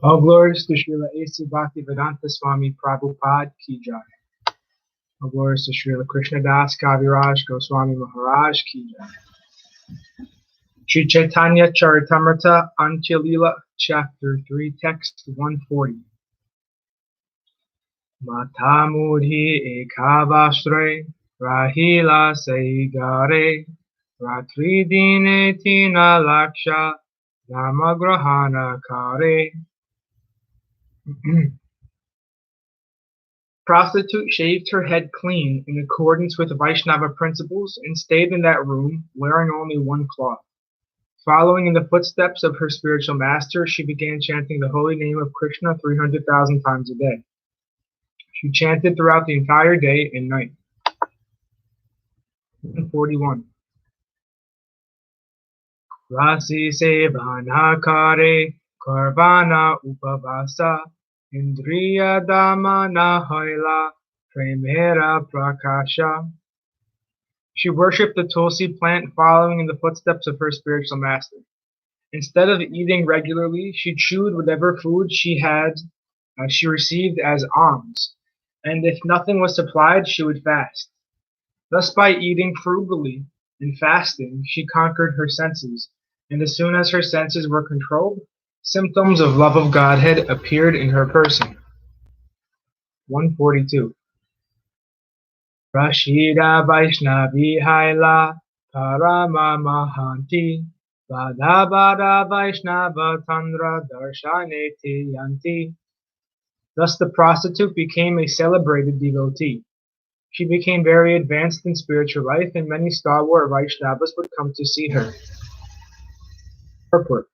All glories to Śrīla A.C. Bhaktivedanta Swami Prabhupada Ki Jai. All glories to Śrīla Krishnadas Kaviraj Goswami Maharaj Ki Jai. Sri Chaitanya Charitamrta Antya lila, Chapter 3, Text 140. Matamudhi ekavastre rahila saigare ratri dine tina laksha namagrahana kare. Prostitute shaved her head clean in accordance with Vaishnava principles and stayed in that room wearing only one cloth. Following in the footsteps of her spiritual master, she began chanting the holy name of Krishna 300,000 times a day. She chanted throughout the entire day and night. 141. Rasi sevana kare karvana upavasa indriya damana hoila premera prakasha. She worshipped the tulsi plant following in the footsteps of her spiritual master. Instead of eating regularly, she chewed whatever food she received as alms, and if nothing was supplied, she would fast. Thus, by eating frugally and fasting, she conquered her senses, and as soon as her senses were controlled, symptoms of love of Godhead appeared in her person. 142. Rashida Vaishnavi Haila Parama Mahanti Bada Bada Vaishnava Tandra Darshaneti Yanti. Thus the prostitute became a celebrated devotee. She became very advanced in spiritual life, and many stalwart Vaishnavas would come to see her. Purport.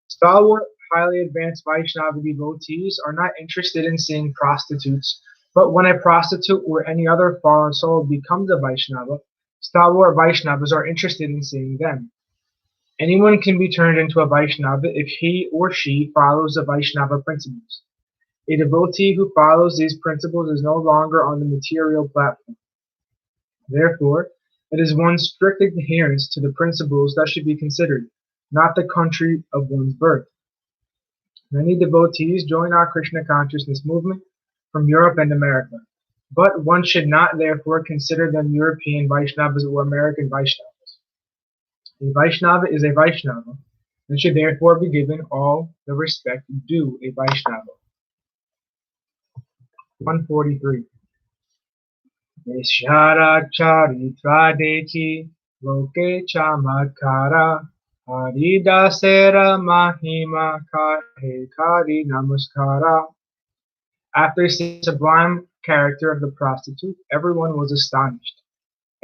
Stalwart, highly advanced Vaishnava devotees are not interested in seeing prostitutes, but when a prostitute or any other fallen soul becomes a Vaishnava, stalwart Vaishnavas are interested in seeing them. Anyone can be turned into a Vaishnava if he or she follows the Vaishnava principles. A devotee who follows these principles is no longer on the material platform. Therefore, it is one's strict adherence to the principles that should be considered, not the country of one's birth. Many devotees join our Krishna consciousness movement from Europe and America, but one should not therefore consider them European Vaishnavas or American Vaishnavas. A Vaishnava is a Vaishnava, and should therefore be given all the respect due a Vaishnava. 143. Chaitanya Charitamrta Loke Chamatkara Haridāsa Mahima Kahe Kari Namaskara. After seeing the sublime character of the prostitute, everyone was astonished.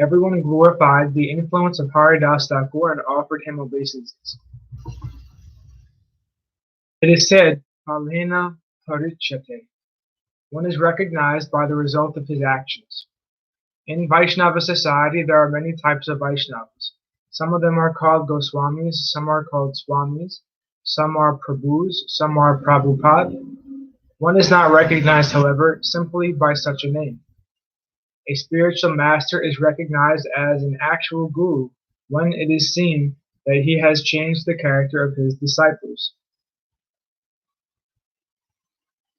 Everyone glorified the influence of Haridāsa Ṭhākura and offered him obeisances. It is said, Palena Parichyate. One is recognized by the result of his actions. In Vaishnava society, there are many types of Vaishnavas. Some of them are called Goswamis, some are called Swamis, some are Prabhus, some are Prabhupada. One is not recognized, however, simply by such a name. A spiritual master is recognized as an actual guru when it is seen that he has changed the character of his disciples.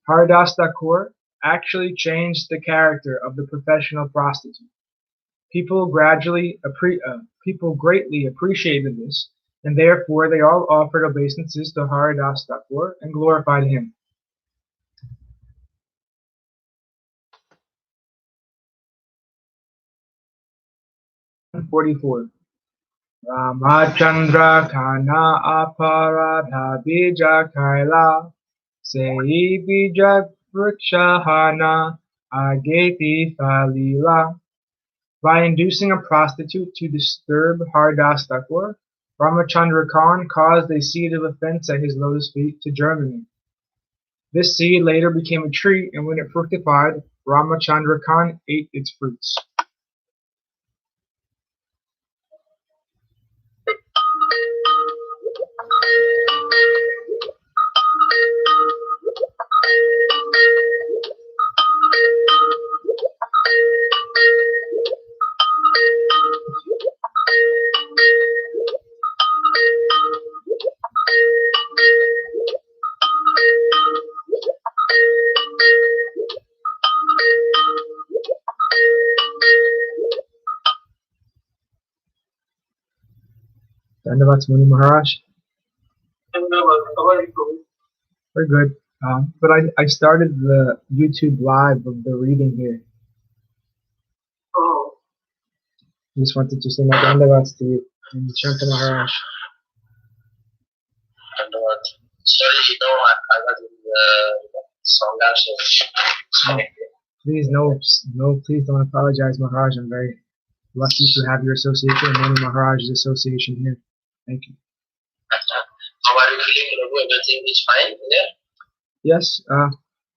Haridāsa Ṭhākura actually changed the character of the professional prostitute. People greatly appreciated this, and therefore they all offered obeisances to Haridāsa Ṭhākura and glorified him. (144) Ramachandra Kana Aparadha Bija Kaila Sei Bija Vrikshahana Ageti Falila. By inducing a prostitute to disturb Haridāsa Ṭhākura, Ramachandra Khan caused a seed of offense at his lotus feet to germinate. This seed later became a tree, and when it fructified, Ramachandra Khan ate its fruits. Dandavats Muni Maharaj. We're good. But I started the YouTube live of the reading here. Oh, Just wanted to say my Dandavats to you and Shanta Maharaj. Dhanyavad. Sorry, I was in the song also. Please, please don't apologize, Maharaj. I'm very lucky to have your association and Mani Maharaj's association here. Thank you. How are you feeling, Prabhu? Everything is fine there? Yes,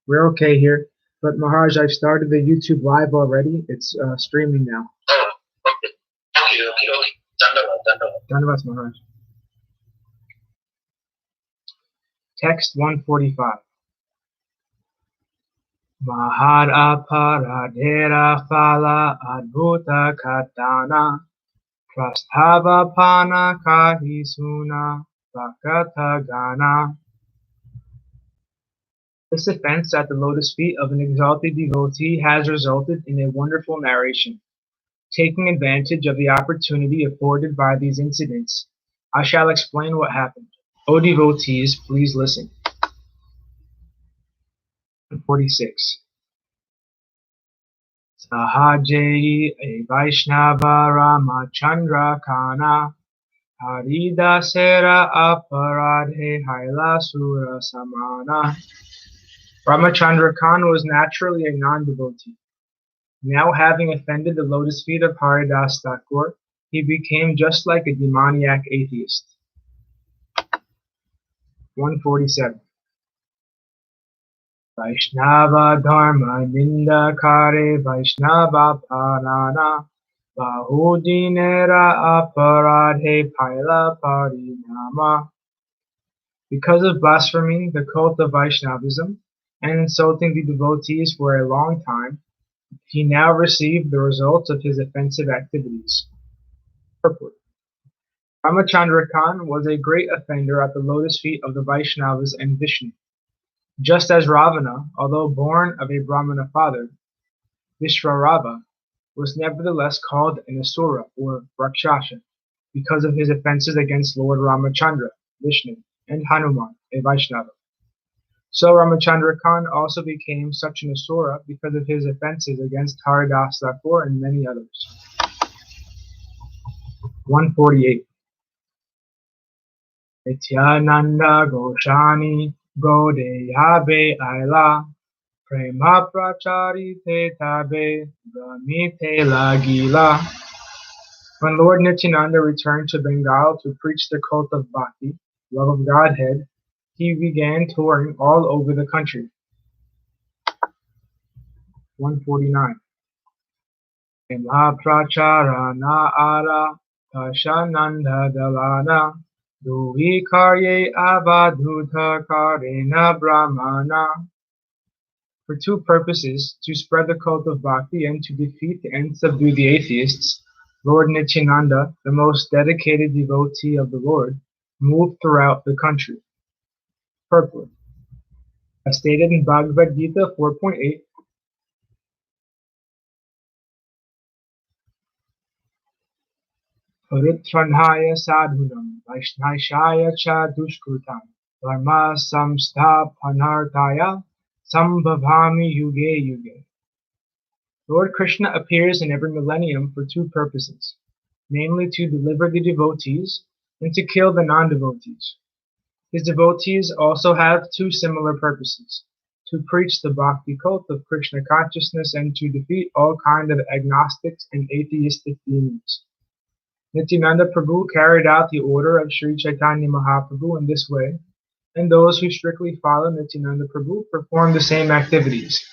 we're okay here. But Maharaj, I've started the YouTube live already. It's streaming now. Oh, okay. Okay. Dhanyavad. Dhanavats, Maharaj. Text 145. Mahar aparadhera phala adbhuta katana prasthava pana kahisuna vakata gana. This offense at the lotus feet of an exalted devotee has resulted in a wonderful narration. Taking advantage of the opportunity afforded by these incidents, I shall explain what happened. O devotees, please listen. 46. Sahajayi a Vaishnava Ramachandra Kana Haridāsa aparadhe hailasura samana. Ramachandra Khan was naturally a non-devotee. Now having offended the lotus feet of Haridāsa Ṭhākura, he became just like a demoniac atheist. 147. Vaishnava dharma ninda kare Vaishnava parana bahudinera aparadhe paila parinama. Because of blaspheming the cult of Vaishnavism and insulting the devotees for a long time, he now received the results of his offensive activities. Purport. Ramachandra Khan was a great offender at the lotus feet of the Vaishnavas and Vishnu. Just as Ravana, although born of a Brahmana father, Vishvarava, was nevertheless called an Asura or Rakshasa because of his offenses against Lord Ramachandra, Vishnu, and Hanuman, a Vaishnava. So Ramachandra Khan also became such an Asura because of his offenses against Haridāsa Ṭhākura and many others. 148. Nityananda Goshani Godeyabe Aila Prema Pracharite Tabe Brahmite Lagila. When Lord Nityananda returned to Bengal to preach the cult of Bhakti, love of Godhead, he began touring all over the country. 149. Prema Pracharana Ara Pashananda Dalana Duhi Karye Avadhuta Karena Brahmana. For two purposes, to spread the cult of Bhakti and to defeat and subdue the atheists, Lord Nityananda, the most dedicated devotee of the Lord, moved throughout the country. Purport. As stated in Bhagavad Gita 4.8, Paritranhaya sadhunam vaishnaishaya cha dushkrutam dharma samsthapanartaya sambhavami yuge yuge. Lord Krishna appears in every millennium for two purposes, namely to deliver the devotees and to kill the non-devotees. His devotees also have two similar purposes, to preach the Bhakti cult of Krishna consciousness and to defeat all kinds of agnostics and atheistic demons. Nityananda Prabhu carried out the order of Sri Chaitanya Mahaprabhu in this way, and those who strictly follow Nityananda Prabhu perform the same activities.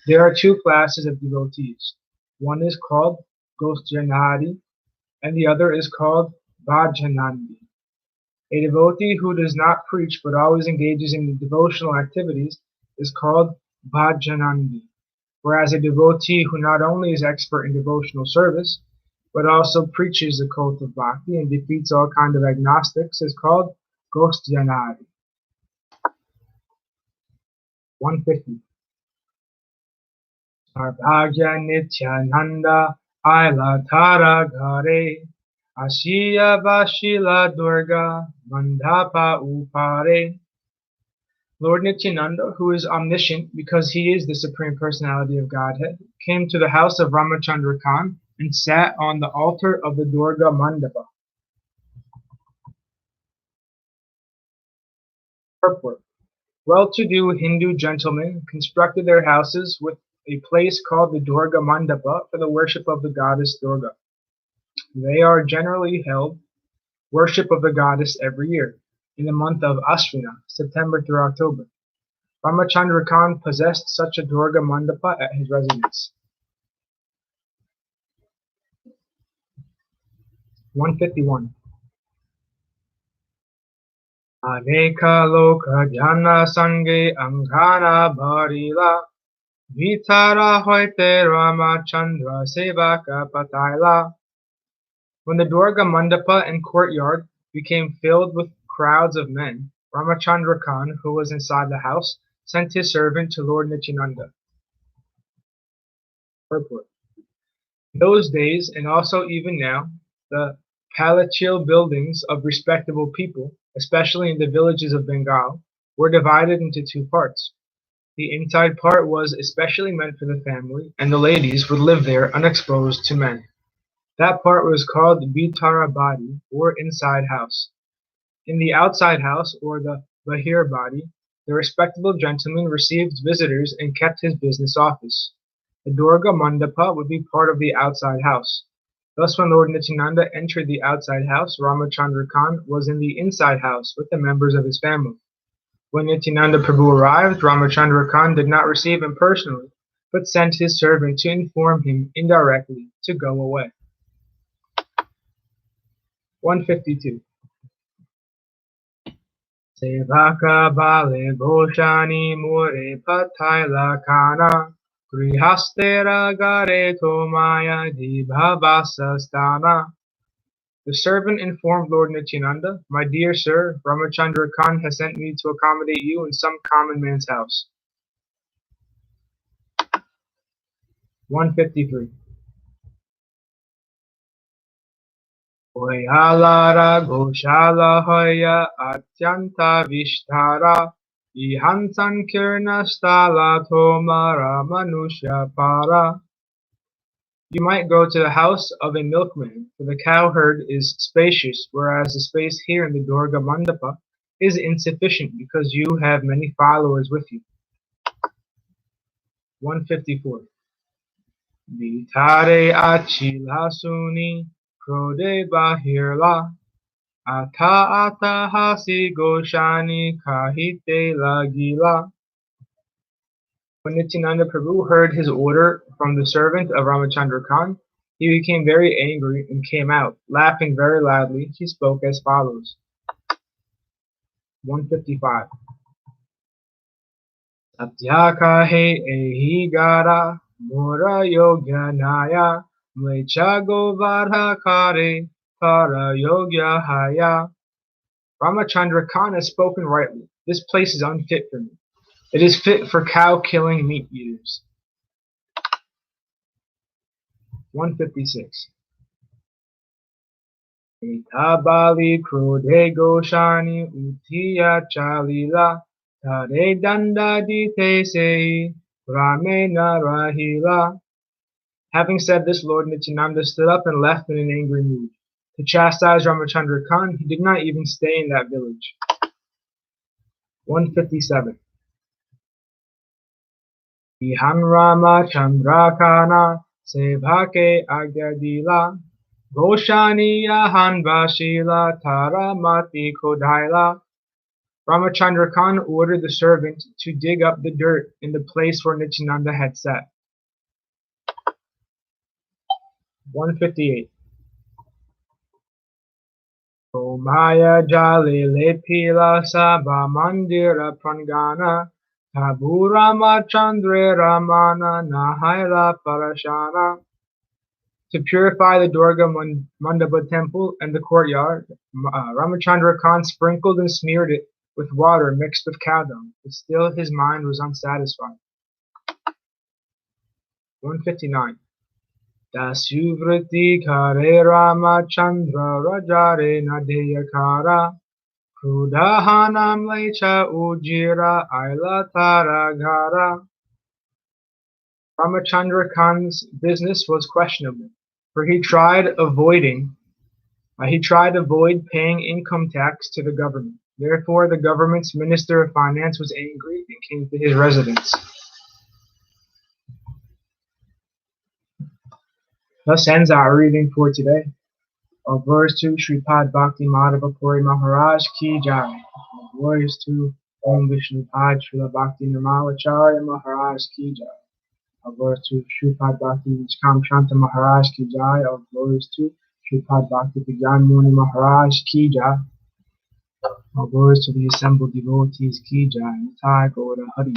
There are two classes of devotees. One is called Gosjanadi, and the other is called Bhajanandi. A devotee who does not preach but always engages in devotional activities is called Bhajanandi, whereas a devotee who not only is expert in devotional service, but also preaches the cult of Bhakti and defeats all kinds of agnostics is called Gosjanadi. 150. Sarvagya Nityananda Aila Tara Gare Ashiya Vashila Durga Mandapa Upare. Lord Nityananda, who is omniscient because he is the Supreme Personality of Godhead, came to the house of Ramachandra Khan and sat on the altar of the Durga Mandapa. Purport. Well-to-do Hindu gentlemen constructed their houses with a place called the Durga Mandapa for the worship of the goddess Durga. They are generally held worship of the goddess every year, in the month of Ashvina, September through October. Ramachandra Khan possessed such a Durga Mandapa at his residence. 151. Aneka loka jana sange angana bharila vitara hoite Ramachandra sevaka pataila. When the Durga Mandapa and courtyard became filled with crowds of men, Ramachandra Khan, who was inside the house, sent his servant to Lord Nityananda. Purport. In those days, and also even now, the palatial buildings of respectable people, especially in the villages of Bengal, were divided into two parts. The inside part was especially meant for the family, and the ladies would live there unexposed to men. That part was called Bhitarabadi, or inside house. In the outside house, or the Bahirbadi, the respectable gentleman received visitors and kept his business office. The Durga Mandapa would be part of the outside house. Thus when Lord Nityananda entered the outside house, Ramachandra Khan was in the inside house with the members of his family. When Nityananda Prabhu arrived, Ramachandra Khan did not receive him personally, but sent his servant to inform him indirectly to go away. 152. Sevaka bale goshani more pataila kana grihastera gare tomaya dibhavasastana. The servant informed Lord Nityananda, "My dear sir, Ramachandra Khan has sent me to accommodate you in some common man's house." 153. Hoyalara Goshala Hoya Atyanta Vishtara Ihansan Kirna Stala Tomara Manusha Para. You might go to the house of a milkman, for the cowherd is spacious, whereas the space here in the Durga Mandapa is insufficient because you have many followers with you. 154. Vitare Achilhasuni Krode Bahirla Ata Ata Hasi Goshani Kahite Lagila. When Nityananda Prabhu heard his order from the servant of Ramachandra Khan, he became very angry and came out. Laughing very loudly, he spoke as follows. 155. Satyakahe ehigara mora yogyanaya mlecha varha kare para yogya haya. Ramachandra Khan has spoken rightly. This place is unfit for me. It is fit for cow-killing meat eaters. 156. Etabali krode goshani utiya chalila tare danda dite sei ramena rahila. Having said this, Lord Nityananda stood up and left in an angry mood. To chastise Ramachandra Khan, he did not even stay in that village. 157. Ihan Ramachandra Kana Sevake Agadila Goshani Yahan Vashila Taramati Kodaila. Ramachandra Khan ordered the servant to dig up the dirt in the place where Nityananda had sat. 158. Omaya Jali Lepila Sabha Mandira Prangana Tabu Ramachandra Ramana Nahaila Parashana. To purify the Durga Mandapa temple and the courtyard, Ramachandra Khan sprinkled and smeared it with water mixed with cow dung, but still his mind was unsatisfied. 159. Dasyuvriti kare Ramachandra Rajare Nadeyakara Krudahanam Lecha Ujira Aila Taragara. Ramachandra Khan's business was questionable, for he tried avoid paying income tax to the government. Therefore, the government's Minister of Finance was angry and came to his residence. Thus ends our reading for today. Of verse 2, Sripad Bhakti Madhava Puri Maharaj Ki Jai. Glories to Om Vishnupad Srila Bhakti Nirmalacharya Maharaj Ki Jai. Of verse 2, Sripad Bhakti Nichkam Shanta Maharaj Ki Jai. Of glories to Sripad Bhakti Vigyan Muni Maharaj Ki Jai. Of glories to the assembled devotees Ki Jai. Ṭhākura Hari.